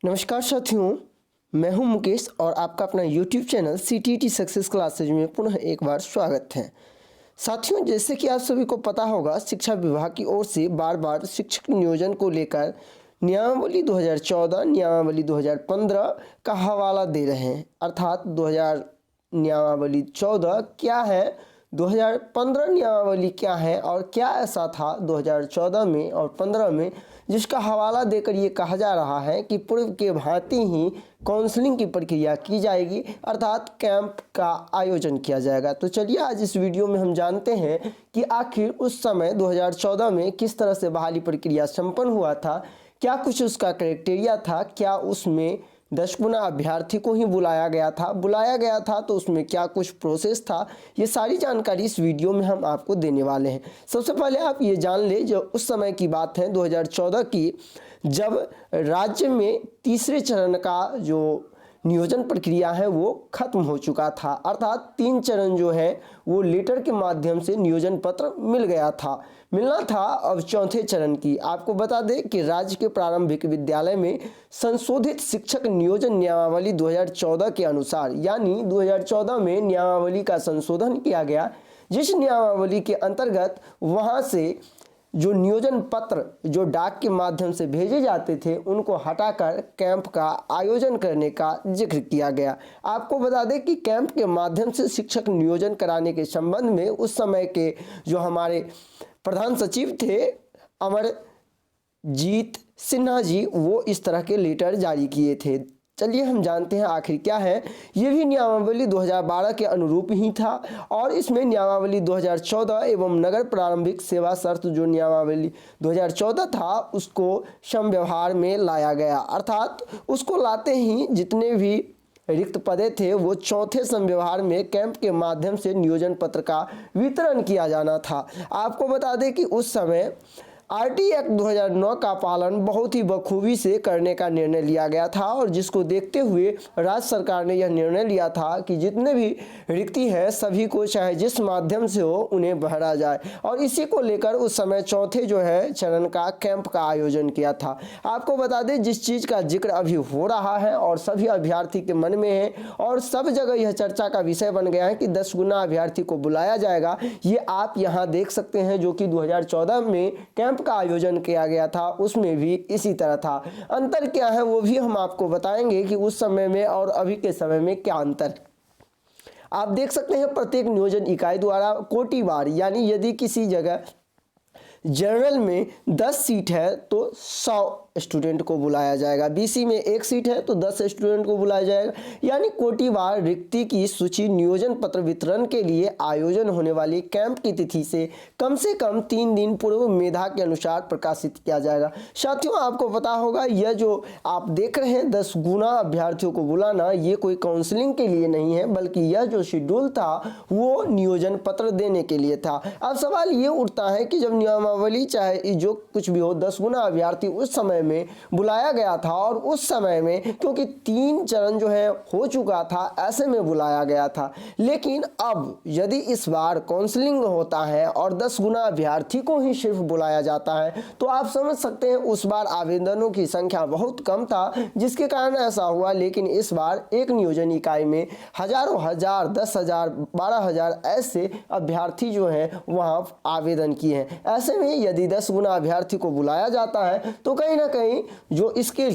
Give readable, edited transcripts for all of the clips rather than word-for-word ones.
नमस्कार साथियों, मैं हूं मुकेश और आपका अपना YouTube channel CTET success classes में पुनः एक बार स्वागत है। साथियों, जैसे कि आप सभी को पता होगा, शिक्षा विभाग की ओर से बार बार शिक्षक नियोजन को लेकर नियमावली 2014, नियमावली 2015 का हवाला दे रहे हैं। अर्थात नियमावली 14 क्या है, 2015 नियमावली क्या है और क्या ऐसा था 2014 में और 15 में जिसका हवाला देकर ये कहा जा रहा है कि पूर्व के भांति ही काउंसलिंग की प्रक्रिया की जाएगी, अर्थात कैंप का आयोजन किया जाएगा। तो चलिए आज इस वीडियो में हम जानते हैं कि आखिर उस समय 2014 में किस तरह से बहाली प्रक्रिया संपन्न हुआ था, क्या कुछ उसका क्राइटेरिया था, क्या उसमें 10 गुना अभ्यर्थी को ही बुलाया गया था तो उसमें क्या कुछ प्रोसेस था, ये सारी जानकारी इस वीडियो में हम आपको देने वाले हैं। सबसे पहले आप ये जान लें, जो उस समय की बात है 2014 की, जब राज्य में तीसरे चरण का जो नियोजन प्रक्रिया है वो खत्म हो चुका था। अर्थात 3 चरण जो है वो लेटर के माध्यम से नियोजन पत्र मिलना था। अब चौथे चरण की आपको बता दें कि राज्य के प्रारंभिक विद्यालय में संशोधित शिक्षक नियोजन नियमावली 2014 के अनुसार, यानी 2014 में नियमावली का संशोधन किया गया, जिस नियमावली के अंतर्गत वहां से जो नियोजन पत्र जो डाक के माध्यम से भेजे जाते थे उनको हटाकर कैंप का आयोजन करने का जिक्र किया गया। आपको बता दें कि कैंप के माध्यम से शिक्षक नियोजन कराने के संबंध में उस समय के जो हमारे प्रधान सचिव थे अमरजीत सिन्हा जी, वो इस तरह के लेटर जारी किए थे। चलिए हम जानते हैं आखिर क्या है। ये भी नियमावली 2012 के अनुरूप ही था और इसमें नियमावली 2014 एवं नगर प्रारंभिक सेवा शर्त जो नियमावली 2014 था उसको समव्यवहार में लाया गया। अर्थात उसको लाते ही जितने भी रिक्त पदे थे वो चौथे समव्यवहार में कैंप के माध्यम से नियोजन पत्र का वितरण किया जाना था। आपको बता दें कि उस समय RT एक्ट 2009 का पालन बहुत ही बखूबी से करने का निर्णय लिया गया था और जिसको देखते हुए राज्य सरकार ने यह निर्णय लिया था कि जितने भी रिक्ति हैं सभी को चाहे जिस माध्यम से हो उन्हें भरा जाए, और इसी को लेकर उस समय चौथे जो है चरण का कैंप का आयोजन किया था। आपको बता दें जिस चीज़ का जिक्र अभी हो रहा है और सभी अभ्यर्थी के मन में है और सब जगह यह चर्चा का विषय बन गया है कि 10 गुना अभ्यर्थी को बुलाया जाएगा, ये आप यहाँ देख सकते हैं, जो कि 2014 में कैंप का आयोजन किया गया था उसमें भी इसी तरह था। अंतर क्या है वो भी हम आपको बताएंगे कि उस समय में और अभी के समय में क्या अंतर। आप देख सकते हैं प्रत्येक नियोजन इकाई द्वारा कोटिवार, यानी यदि किसी जगह जनरल में 10 सीट है तो 100 स्टूडेंट को बुलाया जाएगा, BC में 1 सीट है तो 10 स्टूडेंट को बुलाया जाएगा, यानी कोटिवार रिक्ति की सूची नियोजन पत्र वितरण के लिए आयोजन होने वाली कैंप की तिथि से कम 3 दिन पूर्व मेधा के अनुसार प्रकाशित किया जाएगा। साथियों, आपको पता होगा यह जो आप देख रहे हैं 10 गुना अभ्यर्थियों को बुलाना, ये कोई काउंसलिंग के लिए नहीं है, बल्कि यह जो शेड्यूल था वो नियोजन पत्र देने के लिए था। अब सवाल ये उठता है कि जब नियमावली चाहे जो कुछ भी हो 10 गुना अभ्यर्थी उस समय में बुलाया गया था और उस समय में क्योंकि 3 चरण जो है हो चुका था, ऐसे में बुलाया गया था, लेकिन अब यदि इस बार काउंसलिंग होता है और 10 गुना अभ्यर्थी को ही सिर्फ बुलाया जाता है तो आप समझ सकते हैं उस बार आवेदनों की संख्या बहुत कम था, जिसके कारण ऐसा हुआ। लेकिन इस बार एक नियोजन इकाई में हजारों हजार, 10,000, 12,000 ऐसे अभ्यर्थी जो हैं वहां आवेदन किए हैं। ऐसे में यदि 10 गुना अभ्यर्थी को बुलाया जाता है तो कहीं ना कहीं जो इसके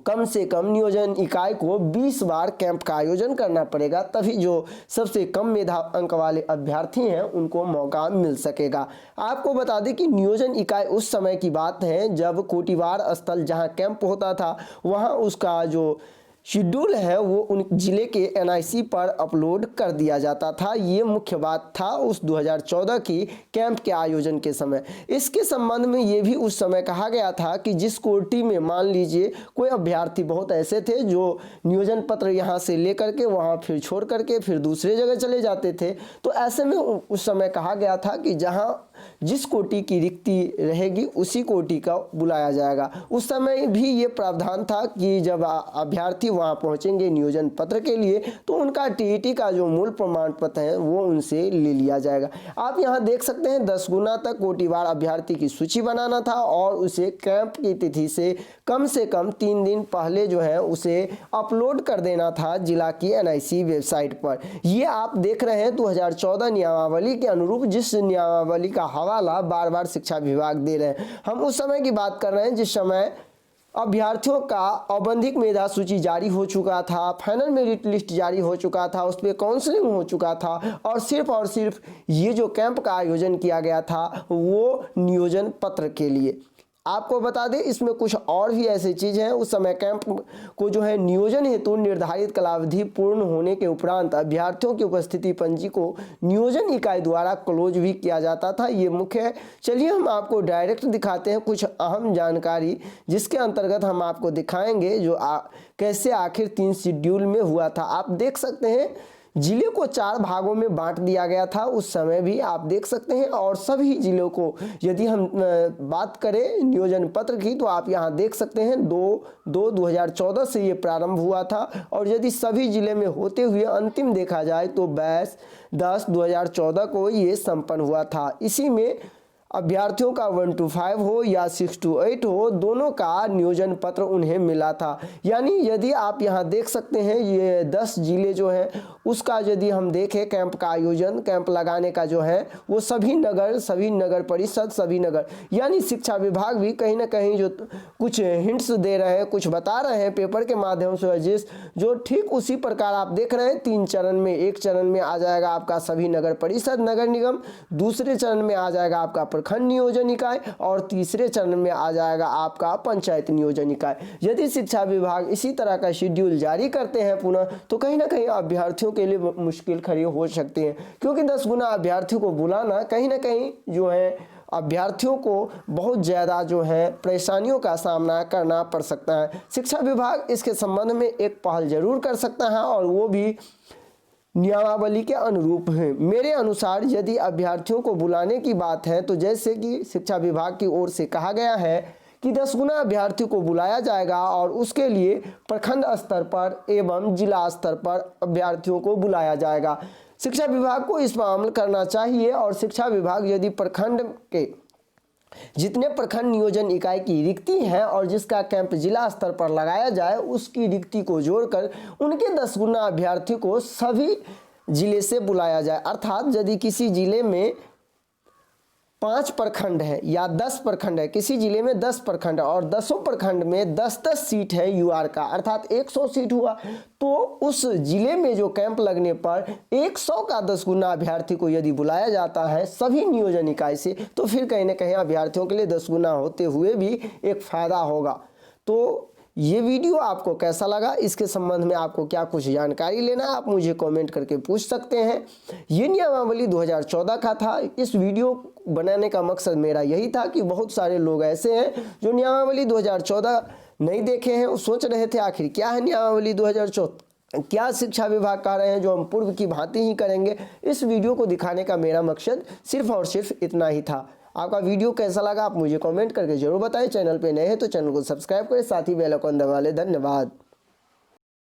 कम से कम नियोजन इकाई को 20 बार कैंप का आयोजन करना पड़ेगा, तभी जो सबसे कम मेधा अंक वाले अभ्यर्थी हैं उनको मौका मिल सकेगा। आपको बता दें कि नियोजन इकाई उस समय की बात है जब कोटिवार स्थल जहां कैंप होता था वहां उसका जो शेड्यूल है वो उन जिले के NIC पर अपलोड कर दिया जाता था। ये मुख्य बात था उस 2014 की कैंप के आयोजन के समय। इसके संबंध में ये भी उस समय कहा गया था कि जिस कोटि में मान लीजिए कोई अभ्यर्थी बहुत ऐसे थे जो नियोजन पत्र यहाँ से लेकर के वहाँ फिर छोड़ करके फिर दूसरे जगह चले जाते थे, तो ऐसे में उस समय कहा गया था कि जहाँ जिस कोटि की रिक्ति रहेगी उसी कोटि का बुलाया जाएगा। उस समय भी ये प्रावधान था कि जब अभ्यर्थी वहां पहुंचेंगे नियोजन पत्र के लिए तो उनका टीईटी का जो मूल प्रमाण पत्र है वो उनसे ले लिया जाएगा। आप यहां देख सकते हैं 10 गुना तक कोटिवार अभ्यर्थी की सूची बनाना था और उसे कैंप की तिथि से कम 3 दिन पहले जो है उसे अपलोड कर देना था जिला की एनआईसी वेबसाइट पर। ये आप देख रहे हैं 2014 नियमावली के अनुरूप, जिस नियमावली का हवाला बार बार शिक्षा विभाग दे रहे हैं। हम उस समय की बात कर रहे हैं जिस समय अभ्यर्थियों का औबंधिक मेधा सूची जारी हो चुका था, फाइनल मेरिट लिस्ट जारी हो चुका था, उस पर काउंसलिंग हो चुका था और सिर्फ ये जो कैंप का आयोजन किया गया था वो नियोजन पत्र के लिए। आपको बता दें इसमें कुछ और भी ऐसी चीज़ है। उस समय कैंप को जो है नियोजन हेतु निर्धारित कालावधि पूर्ण होने के उपरांत अभ्यर्थियों की उपस्थिति पंजी को नियोजन इकाई द्वारा क्लोज भी किया जाता था। ये मुख्य है। चलिए हम आपको डायरेक्ट दिखाते हैं कुछ अहम जानकारी, जिसके अंतर्गत हम आपको दिखाएंगे जो कैसे आखिर 3 शेड्यूल में हुआ था। आप देख सकते हैं जिले को 4 भागों में बांट दिया गया था उस समय भी, आप देख सकते हैं। और सभी जिलों को यदि हम बात करें नियोजन पत्र की तो आप यहां देख सकते हैं 2014 से ये प्रारंभ हुआ था और यदि सभी जिले में होते हुए अंतिम देखा जाए तो 22/10/2014 को ये संपन्न हुआ था। इसी में अभ्यर्थियों का 1 to 5 हो या 6 to 8 हो, दोनों का नियोजन पत्र उन्हें मिला था। यानी यदि आप यहाँ देख सकते हैं ये 10 जिले जो हैं उसका यदि हम देखें कैंप का आयोजन, कैंप लगाने का जो है वो सभी नगर परिषद, सभी नगर, यानी शिक्षा विभाग भी कहीं ना कहीं जो कुछ हिंट्स दे रहे हैं, कुछ बता रहे हैं पेपर के माध्यम से, जो ठीक उसी प्रकार आप देख रहे हैं 3 चरण में। एक चरण में आ जाएगा आपका सभी नगर परिषद, नगर निगम, दूसरे चरण में आ जाएगा आपका प्रखंड नियोजन इकाई और तीसरे चरण में आ जाएगा आपका पंचायत नियोजन इकाई। यदि शिक्षा विभाग इसी तरह का शेड्यूल जारी करते हैं पुनः तो कहीं ना कहीं अभ्यर्थियों के लिए मुश्किल खड़ी हो सकती है, क्योंकि 10 गुना अभ्यर्थियों को बुलाना कहीं ना कहीं जो है अभ्यर्थियों को बहुत ज़्यादा जो है परेशानियों का सामना करना पड़ सकता है। शिक्षा विभाग इसके संबंध में एक पहल जरूर कर सकता है और वो भी नियमावली के अनुरूप है। मेरे अनुसार यदि अभ्यर्थियों को बुलाने की बात है तो जैसे कि शिक्षा विभाग की ओर से कहा गया है कि 10 गुना अभ्यर्थियों को बुलाया जाएगा और उसके लिए प्रखंड स्तर पर एवं जिला स्तर पर अभ्यर्थियों को बुलाया जाएगा। शिक्षा विभाग को इस पर अमल करना चाहिए और शिक्षा विभाग यदि प्रखंड के जितने प्रखंड नियोजन इकाई की रिक्ति है और जिसका कैंप जिला स्तर पर लगाया जाए उसकी रिक्ति को जोड़कर उनके 10 गुना अभ्यर्थियों को सभी जिले से बुलाया जाए। अर्थात यदि किसी जिले में 5 प्रखंड है या 10 प्रखंड है, किसी जिले में 10 प्रखंड और 10 प्रखंड में 10-10 सीट है यूआर का, अर्थात 100 सीट हुआ, तो उस जिले में जो कैंप लगने पर 100 का 10 गुना अभ्यर्थी को यदि बुलाया जाता है सभी नियोजन इकाई से तो फिर कहीं ना कहीं अभ्यर्थियों के लिए 10 गुना होते हुए भी एक फायदा होगा। तो ये वीडियो आपको कैसा लगा, इसके संबंध में आपको क्या कुछ जानकारी लेना है आप मुझे कमेंट करके पूछ सकते हैं। ये नियमावली 2014 का था। इस वीडियो बनाने का मकसद मेरा यही था कि बहुत सारे लोग ऐसे हैं जो नियमावली 2014 नहीं देखे हैं, वो सोच रहे थे आखिर क्या है नियमावली 2014, क्या शिक्षा विभाग कह रहे हैं जो हम पूर्व की भांति ही करेंगे। इस वीडियो को दिखाने का मेरा मकसद सिर्फ और सिर्फ इतना ही था। आपका वीडियो कैसा लगा आप मुझे कमेंट करके जरूर बताएं। चैनल पे नए हैं तो चैनल को सब्सक्राइब करें, साथ ही बेल आइकन दबा लें। धन्यवाद।